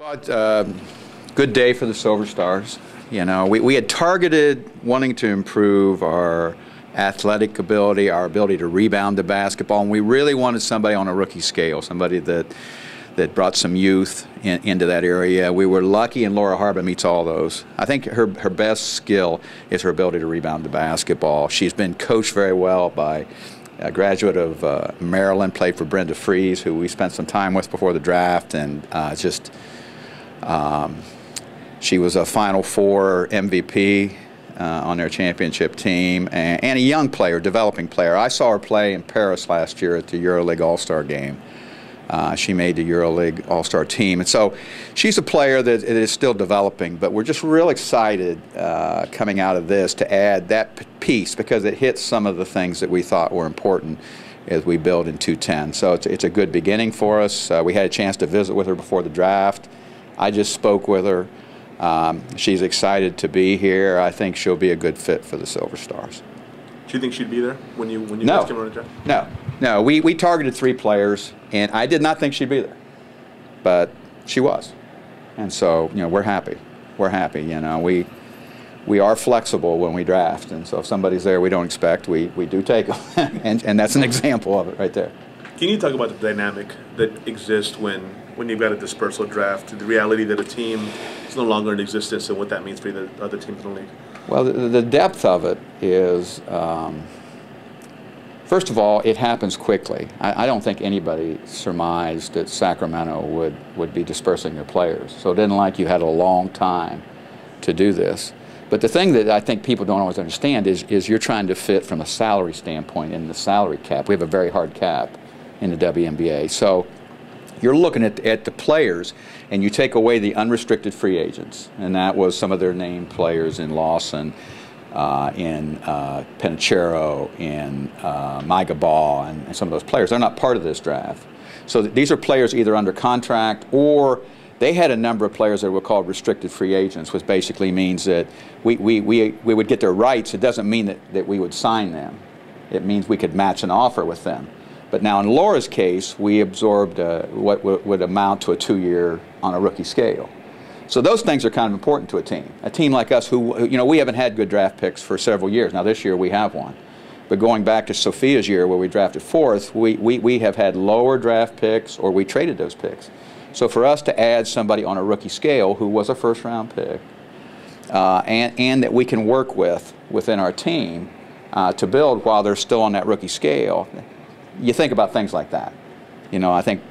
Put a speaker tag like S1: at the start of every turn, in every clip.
S1: Well, good day for the Silver Stars. You know, we had targeted wanting to improve our athletic ability, our ability to rebound the basketball, and we really wanted somebody on a rookie scale, somebody that brought some youth into that area. We were lucky, and Laura Harper meets all those. I think her best skill is her ability to rebound the basketball. She's been coached very well by a graduate of Maryland, played for Brenda Freeze, who we spent some time with before the draft, and she was a Final Four MVP on their championship team, and a young player, developing player. I saw her play in Paris last year at the EuroLeague All-Star game. She made the EuroLeague All-Star team, and so she's a player that is still developing, but we're just real excited coming out of this to add that piece because it hits some of the things that we thought were important as we build in 210. So it's a good beginning for us. We had a chance to visit with her before the draft. I just spoke with her. She's excited to be here. I think she'll be a good fit for the Silver Stars.
S2: Do you think she'd be there when you guys came on the draft?
S1: No. We targeted 3 players, and I did not think she'd be there, but she was, and so we're happy. We're happy. We are flexible when we draft, and so if somebody's there we don't expect, we do take them, and that's an example of it right there.
S2: Can you talk about the dynamic that exists when you've got a dispersal draft, the reality that a team is no longer in existence and what that means for the other teams in the league?
S1: Well, the depth of it is, first of all, it happens quickly. I don't think anybody surmised that Sacramento would be dispersing their players. So it didn't like you had a long time to do this. But the thing that I think people don't always understand is you're trying to fit from a salary standpoint in the salary cap. We have a very hard cap in the WNBA. So you're looking at the players, and you take away the unrestricted free agents, and that was some of their named players in Lawson, in Penichero, in Micah Ball, and some of those players. They're not part of this draft. So these are players either under contract, or they had a number of players that were called restricted free agents, which basically means that we would get their rights. It doesn't mean that we would sign them. It means we could match an offer with them. But now in Laura's case, we absorbed what would amount to a 2-year on a rookie scale. So those things are kind of important to a team. A team like us who we haven't had good draft picks for several years. Now this year we have one. But going back to Sophia's year where we drafted 4th, we have had lower draft picks, or we traded those picks. So for us to add somebody on a rookie scale who was a first-round pick, and that we can work within our team to build while they're still on that rookie scale, you think about things like that. I think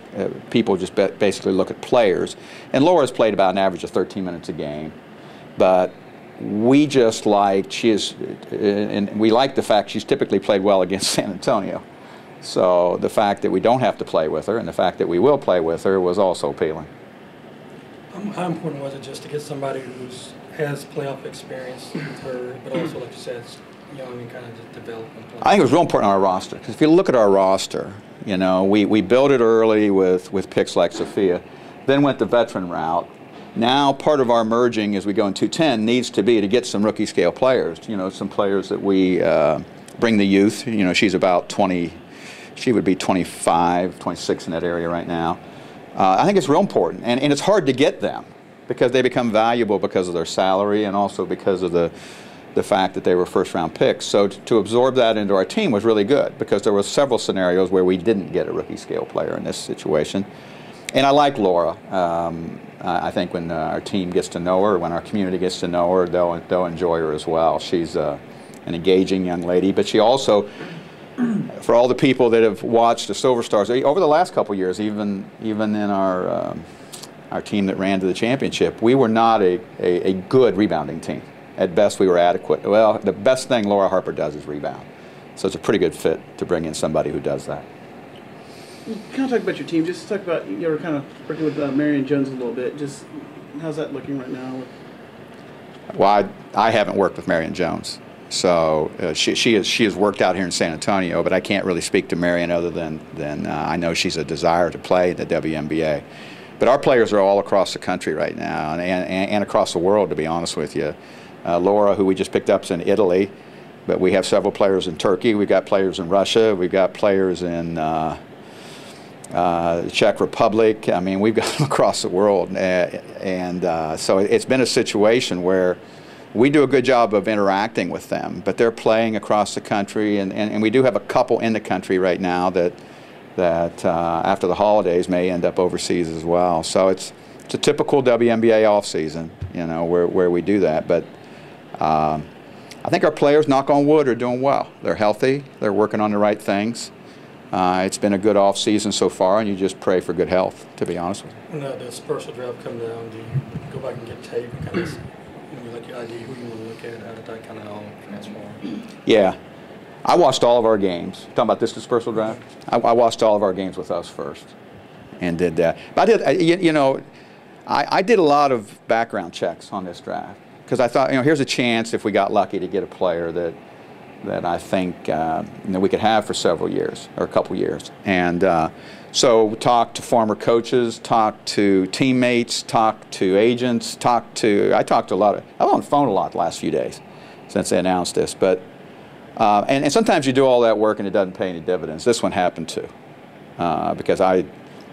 S1: people just basically look at players. And Laura's played about an average of 13 minutes a game. But we just like, and we like the fact she's typically played well against San Antonio. So the fact that we don't have to play with her and the fact that we will play with her was also appealing.
S3: How important was it just to get somebody who has playoff experience with her, but also, like you said, young and kind of just developing?
S1: I think it was real important on our roster, because if you look at our roster, we built it early with picks like Sophia, then went the veteran route. Now part of our merging as we go in 210 needs to be to get some rookie scale players, some players that we bring the youth. She's about 20, she would be 25, 26 in that area right now. I think it's real important, and it's hard to get them because they become valuable because of their salary and also because of the fact that they were first-round picks. So to absorb that into our team was really good because there were several scenarios where we didn't get a rookie scale player in this situation. And I like Laura. I think when our team gets to know her, when our community gets to know her, they'll enjoy her as well. She's an engaging young lady, but she also, for all the people that have watched the Silver Stars over the last couple of years, even in our team that ran to the championship, we were not a good rebounding team. At best, we were adequate. Well, the best thing Laura Harper does is rebound. So it's a pretty good fit to bring in somebody who does that.
S4: Kind of talk about your team. Just talk about, you were kind of working with Marion Jones a little bit. Just how's that looking right now?
S1: Well, I haven't worked with Marion Jones. So she has worked out here in San Antonio, but I can't really speak to Marion other than I know she's a desire to play in the WNBA. But our players are all across the country right now and across the world, to be honest with you. Laura, who we just picked up, is in Italy, but we have several players in Turkey. We've got players in Russia. We've got players in Czech Republic. I mean, we've got them across the world, so it's been a situation where we do a good job of interacting with them, but they're playing across the country, and we do have a couple in the country right now that after the holidays may end up overseas as well. So it's a typical WNBA off season, you know, where we do that. But I think our players, knock on wood, are doing well. They're healthy. They're working on the right things. It's been a good off season so far, and you just pray for good health, to be honest with you.
S3: When the dispersal draft comes down, do you go back and get tape and kind of when you look at ID, who you want to look at? How did that kind of all transform?
S1: Yeah. I watched all of our games. Talking about this dispersal draft? I watched all of our games with us first and did that. But I did a lot of background checks on this draft because I thought, you know, here's a chance if we got lucky to get a player that I think we could have for several years or a couple years. And so talked to former coaches, talked to teammates, talked to agents, I talked to a lot of, I was on the phone a lot the last few days since they announced this. But and sometimes you do all that work and it doesn't pay any dividends. This one happened too, because I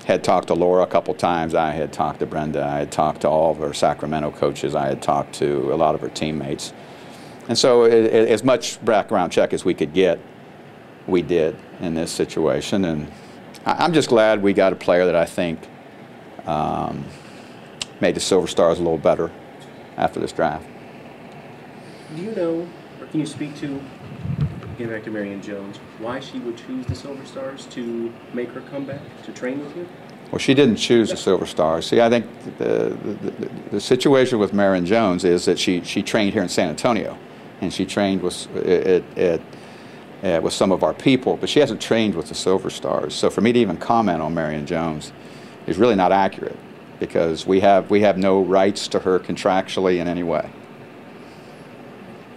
S1: had talked to Laura a couple times, I had talked to Brenda, I had talked to all of our Sacramento coaches, I had talked to a lot of our teammates. And so as much background check as we could get, we did in this situation. And I'm just glad we got a player that I think made the Silver Stars a little better after this draft.
S5: Do you know, or can you speak to, getting back to Marion Jones, why she would choose the Silver Stars to make her comeback, to train with you?
S1: Well, she didn't choose the Silver Stars. See, I think the situation with Marion Jones is that she trained here in San Antonio, and she trained with some of our people, but she hasn't trained with the Silver Stars. So for me to even comment on Marion Jones is really not accurate because we have no rights to her contractually in any way.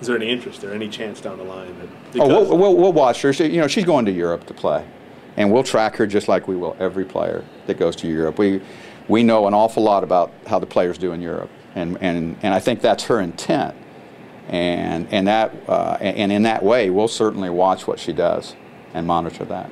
S2: Is there any interest there, any chance down the line?
S1: We'll watch her. She's going to Europe to play, and we'll track her just like we will every player that goes to Europe. We know an awful lot about how the players do in Europe, and I think that's her intent. And in that way, we'll certainly watch what she does and monitor that.